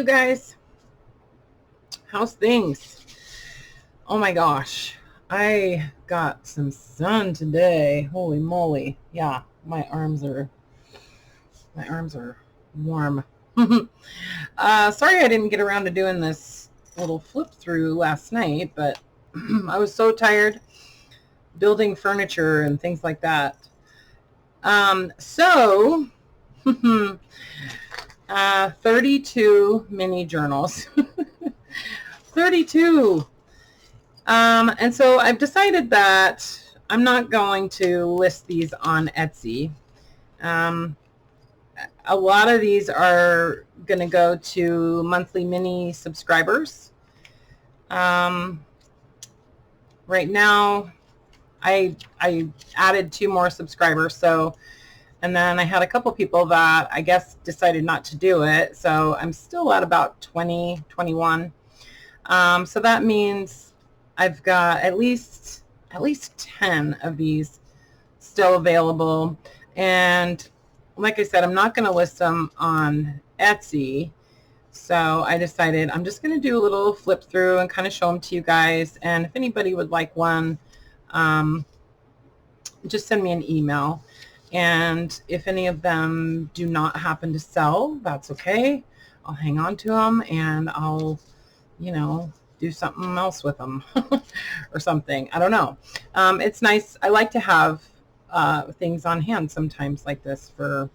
you guys. How's things? Oh my gosh. I got some sun today. Holy moly. Yeah, my arms are warm. Sorry I didn't get around to doing this little flip through last night, but I was so tired building furniture and things like that. So 32 mini journals. 32. And so I've decided that I'm not going to list these on Etsy. A lot of these are going to go to monthly mini subscribers. Right now, I added 2 more subscribers. And then I had a couple people that I guess decided not to do it. So I'm still at about 20, 21. So that means I've got at least 10 of these still available. And like I said, I'm not going to list them on Etsy. So I decided I'm just going to do a little flip through and kind of show them to you guys. And if anybody would like one, just send me an email. And if any of them do not happen to sell, that's okay. I'll hang on to them and I'll, do something else with them or something. I don't know. It's nice. I like to have things on hand sometimes like this for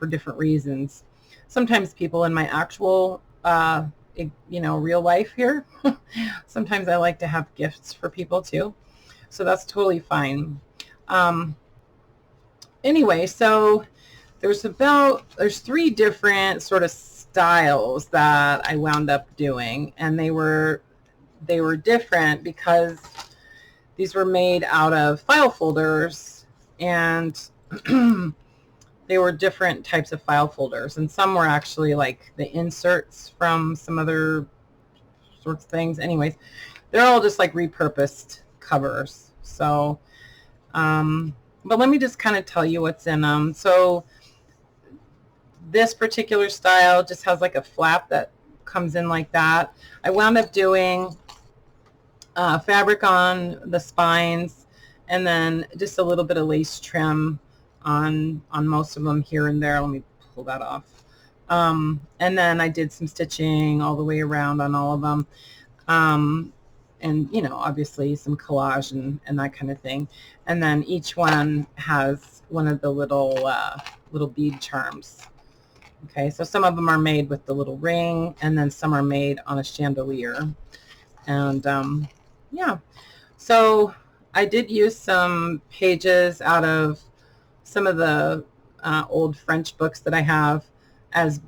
different reasons. Sometimes people in my actual, real life here, sometimes I like to have gifts for people too. So that's totally fine. Anyway, so there's 3 different sort of styles that I wound up doing, and they were different because these were made out of file folders, and they were different types of file folders, and some were actually like the inserts from some other sorts of things. Anyways, they're all just like repurposed covers. So but let me just kind of tell you what's in them. So this particular style just has like a flap that comes in like that. I wound up doing fabric on the spines, and then just a little bit of lace trim on most of them here and there. Let me pull that off. And then I did some stitching all the way around on all of them. And obviously some collage and that kind of thing. And then each one has one of the little bead charms. Okay, so some of them are made with the little ring, and then some are made on a chandelier. And yeah, so I did use some pages out of some of the old French books that I have as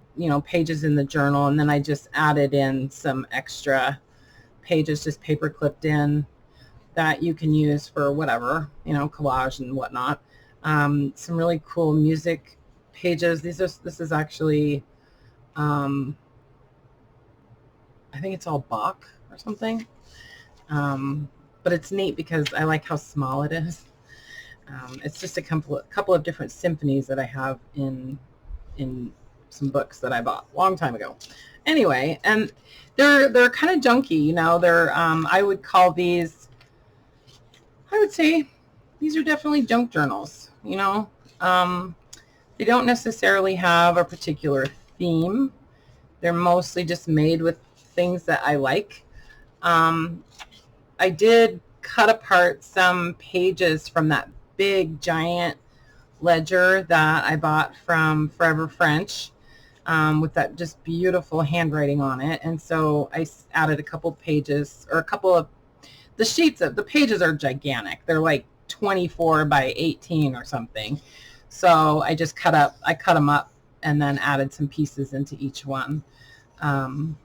pages in the journal, and then I just added in some extra pages just paper clipped in that you can use for whatever, collage and whatnot. Some really cool music pages. This is actually I think it's all Bach or something, but it's neat because I like how small it is. It's just a couple of different symphonies that I have in some books that I bought a long time ago. Anyway, and they're kind of junky, they're I would call these, I would say these are definitely junk journals. They don't necessarily have a particular theme. They're mostly just made with things that I like. I did cut apart some pages from that big giant ledger that I bought from Forever French, with that just beautiful handwriting on it. And so I added a couple pages, or a couple of the sheets of the pages are gigantic. They're like 24 by 18 or something. So I just cut them up and then added some pieces into each one. And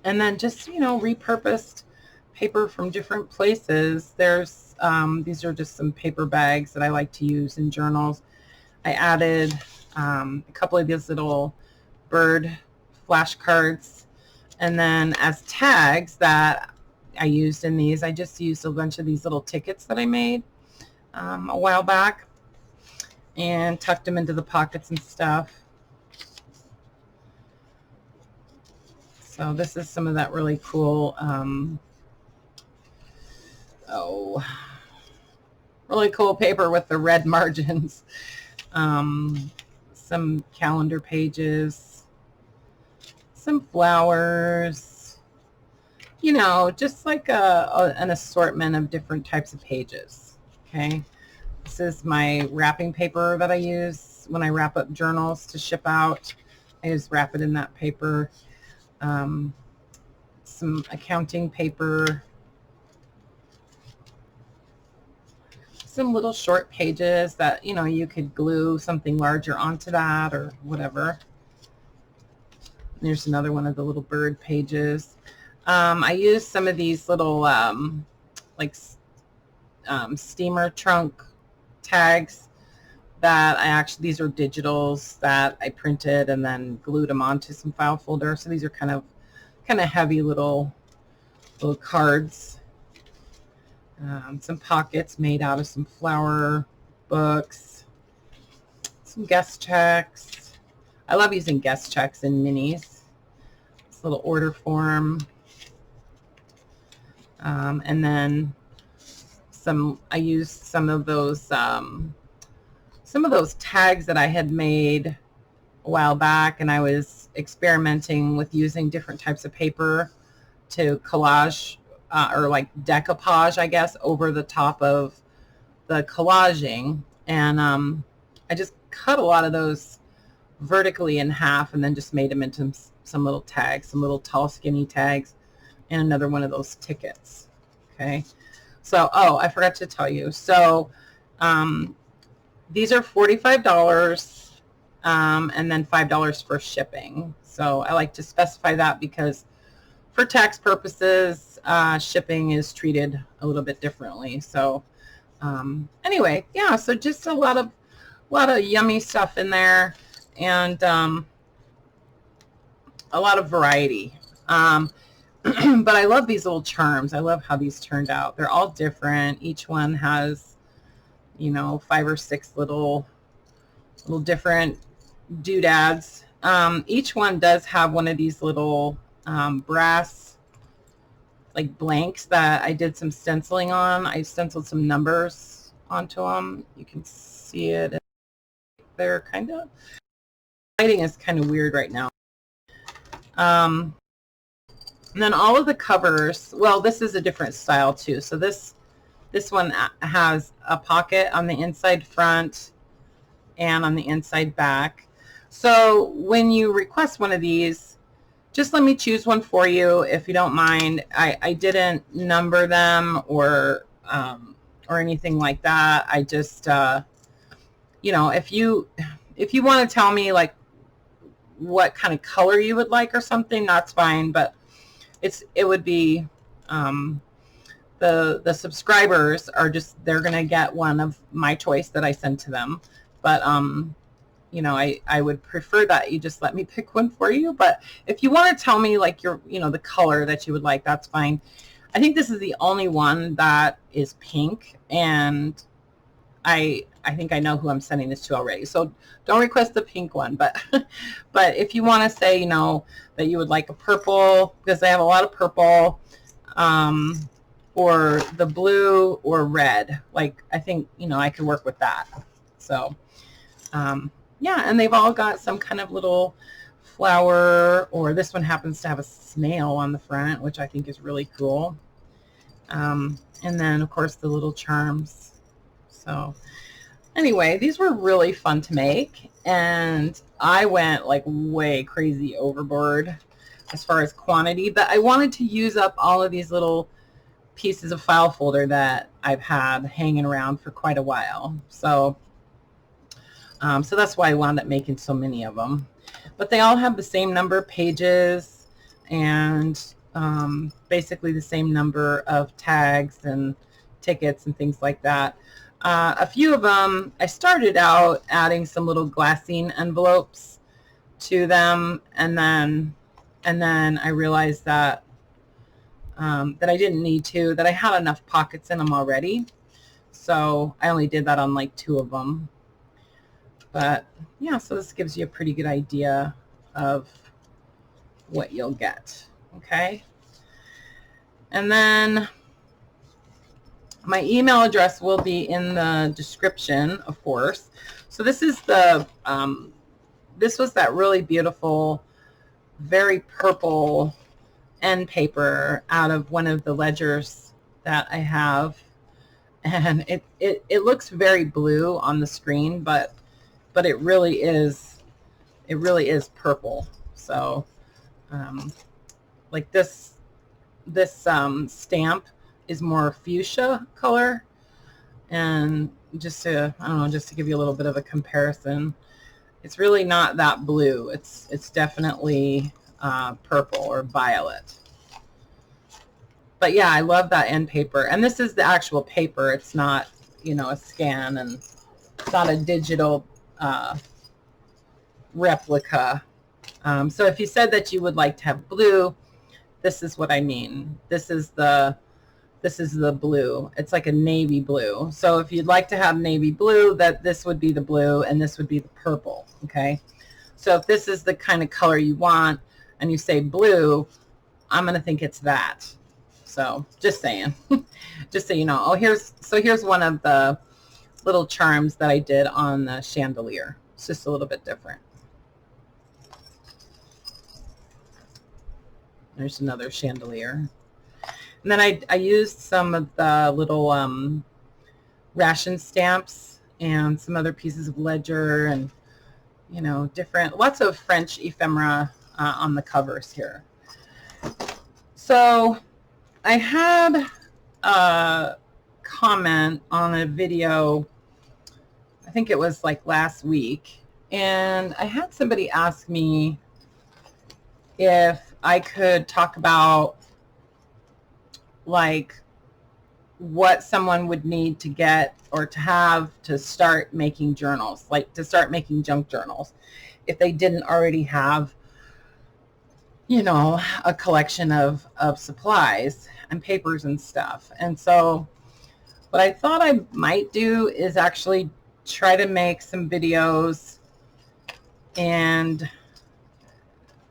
then just, repurposed paper from different places. There's, these are just some paper bags that I like to use in journals. I added a couple of these little bird flashcards, and then as tags that I used in these, I just used a bunch of these little tickets that I made a while back and tucked them into the pockets and stuff. So this is some of that really cool, really cool paper with the red margins. Some calendar pages, some flowers, you know, just like an assortment of different types of pages. Okay. This is my wrapping paper that I use when I wrap up journals to ship out. I just wrap it in that paper. Some accounting paper, some little short pages that, you know, you could glue something larger onto that or whatever. There's another one of the little bird pages. I use some of these little like steamer trunk tags that I actually, these are digitals that I printed and then glued them onto some file folder. So these are kind of heavy little cards. Some pockets made out of some flower books, some guest checks. I love using guest checks in minis. This little order form. And then I used some of those tags that I had made a while back, and I was experimenting with using different types of paper to collage or like decoupage, I guess, over the top of the collaging. And I just cut a lot of those vertically in half and then just made them into some little tags, some little tall skinny tags, and another one of those tickets. Okay. So, oh, I forgot to tell you. So these are $45 and then $5 for shipping. So I like to specify that because for tax purposes, shipping is treated a little bit differently. So anyway, yeah, so just a lot of yummy stuff in there, and a lot of variety. But I love these little charms. I love how these turned out. They're all different. Each one has, you know, 5 or 6 little different doodads. Each one does have one of these little brass like blanks that I did some stenciling on. I stenciled some numbers onto them. You can see it. They're kind of, lighting is kind of weird right now. And then all of the covers, well, this is a different style too. So this one has a pocket on the inside front and on the inside back. So when you request one of these, just let me choose one for you if you don't mind. I didn't number them or anything like that. I just, you know, if you want to tell me like what kind of color you would like or something, that's fine. But it would be, the subscribers are just, they're going to get one of my choice that I send to them. But, you know, I would prefer that you just let me pick one for you. But if you want to tell me like your, you know, the color that you would like, that's fine. I think this is the only one that is pink, and I think I know who I'm sending this to already. So don't request the pink one, but but if you want to say, you know, that you would like a purple, because I have a lot of purple, or the blue or red, like I think, you know, I could work with that. So yeah, and they've all got some kind of little flower, or this one happens to have a snail on the front, which I think is really cool. And then of course the little charms. So anyway, these were really fun to make, and I went like way crazy overboard as far as quantity, but I wanted to use up all of these little pieces of file folder that I've had hanging around for quite a while. So so that's why I wound up making so many of them. But they all have the same number of pages and basically the same number of tags and tickets and things like that. A few of them, I started out adding some little glassine envelopes to them, and then I realized that that I didn't need to, that I had enough pockets in them already. So I only did that on like 2 of them. But yeah, so this gives you a pretty good idea of what you'll get. Okay. And then my email address will be in the description, of course. So this is the, this was that really beautiful, very purple end paper out of one of the ledgers that I have. And it looks very blue on the screen, but it really is purple. So like this stamp is more fuchsia color, and just to, I don't know, just to give you a little bit of a comparison, it's really not that blue. It's definitely purple or violet. But yeah, I love that end paper. And this is the actual paper. It's not, you know, a scan, and it's not a digital replica. So if you said that you would like to have blue, this is what I mean. This is the blue. It's like a navy blue. So if you'd like to have navy blue, that this would be the blue and this would be the purple. Okay. So if this is the kind of color you want and you say blue, I'm going to think it's that. So just saying, just so you know. Oh, here's one of the little charms that I did on the chandelier. It's just a little bit different. There's another chandelier. And then I used some of the little ration stamps and some other pieces of ledger, and, you know, lots of French ephemera on the covers here. So I had a comment on a video, I think it was like last week, and I had somebody ask me if I could talk about like what someone would need to get or to have to start making journals, like to start making junk journals, if they didn't already have, you know, a collection of supplies and papers and stuff. And so what I thought I might do is actually try to make some videos, and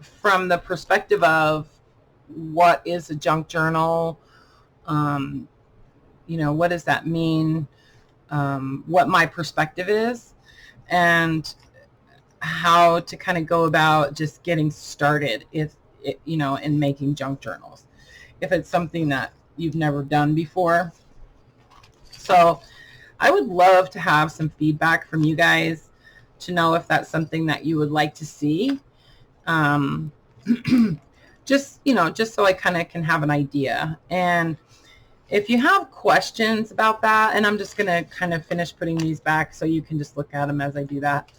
from the perspective of what is a junk journal, you know, what does that mean, what my perspective is, and how to kind of go about just getting started, if it, you know, in making junk journals, if it's something that you've never done before. So I would love to have some feedback from you guys to know if that's something that you would like to see. Just, you know, just so I kind of can have an idea. And if you have questions about that, and I'm just going to kind of finish putting these back so you can just look at them as I do that.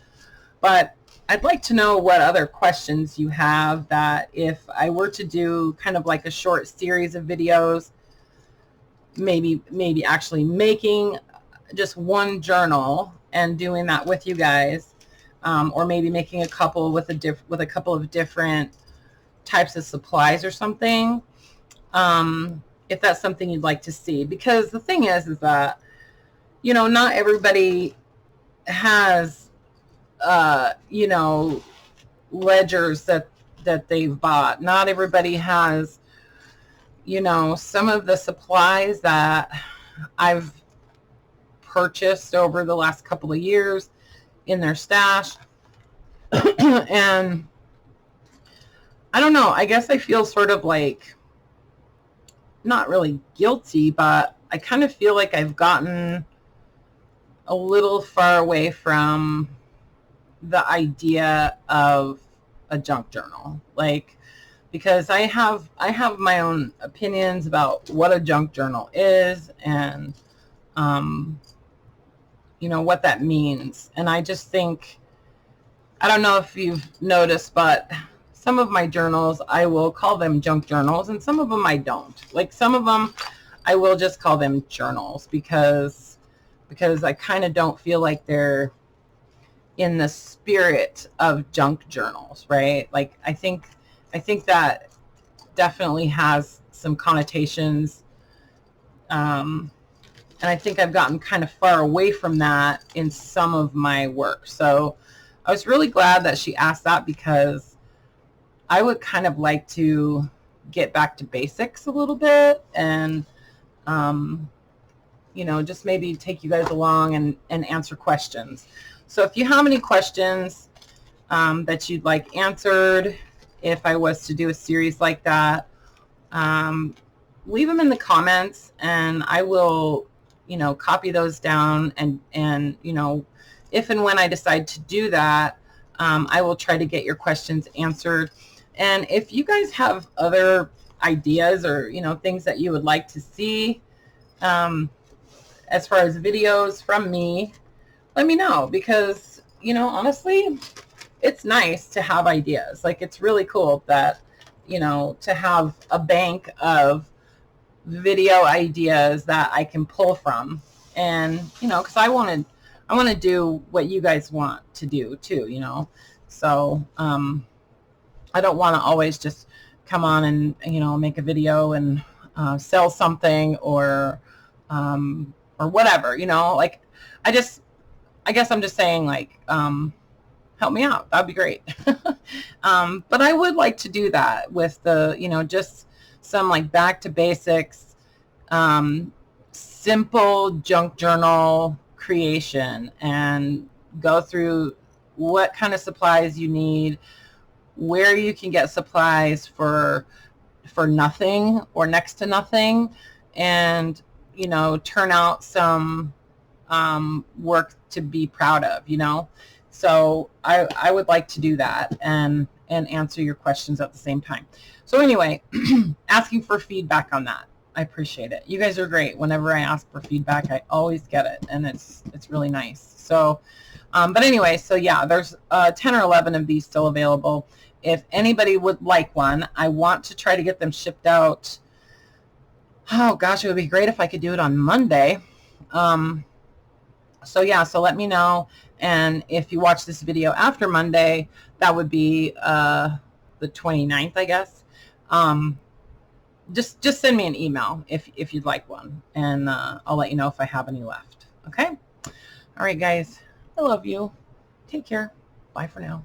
But I'd like to know what other questions you have, that if I were to do kind of like a short series of videos, maybe actually making just one journal and doing that with you guys, or maybe making a couple with a couple of different types of supplies or something, if that's something you'd like to see. Because the thing is that, you know, not everybody has you know, ledgers that they've bought. Not everybody has, you know, some of the supplies that I've purchased over the last couple of years in their stash. And I don't know, I guess I feel sort of like, not really guilty, but I kind of feel like I've gotten a little far away from the idea of a junk journal, like, because I have my own opinions about what a junk journal is, and you know, what that means. And I just think, I don't know if you've noticed, but some of my journals, I will call them junk journals, and some of them I don't. Like, some of them I will just call them journals, because I kind of don't feel like they're in the spirit of junk journals, right? Like, I think that definitely has some connotations, and I think I've gotten kind of far away from that in some of my work. So I was really glad that she asked that, because I would kind of like to get back to basics a little bit, and you know, just maybe take you guys along and answer questions. So if you have any questions that you'd like answered, if I was to do a series like that, leave them in the comments, and I will, you know, copy those down, and you know, if and when I decide to do that, I will try to get your questions answered. And if you guys have other ideas, or you know, things that you would like to see as far as videos from me, let me know, because you know, honestly, it's nice to have ideas. Like, it's really cool that, you know, to have a bank of video ideas that I can pull from. And you know, because I want to do what you guys want to do too, you know. So I don't want to always just come on and, you know, make a video and sell something, or whatever, you know. Like, I guess I'm just saying, like, help me out, that'd be great. But I would like to do that with the, you know, just some like back to basics, simple junk journal creation, and go through what kind of supplies you need, where you can get supplies for nothing or next to nothing, and you know, turn out some work to be proud of, you know. So I would like to do that, and answer your questions at the same time. So anyway, asking for feedback on that. I appreciate it. You guys are great. Whenever I ask for feedback, I always get it, and it's really nice. So, but anyway, so yeah, there's 10 or 11 of these still available. If anybody would like one, I want to try to get them shipped out. Oh gosh, it would be great if I could do it on Monday. So yeah, so let me know. And if you watch this video after Monday, that would be the 29th, I guess. Just send me an email if you'd like one, and I'll let you know if I have any left. Okay? All right, guys. I love you. Take care. Bye for now.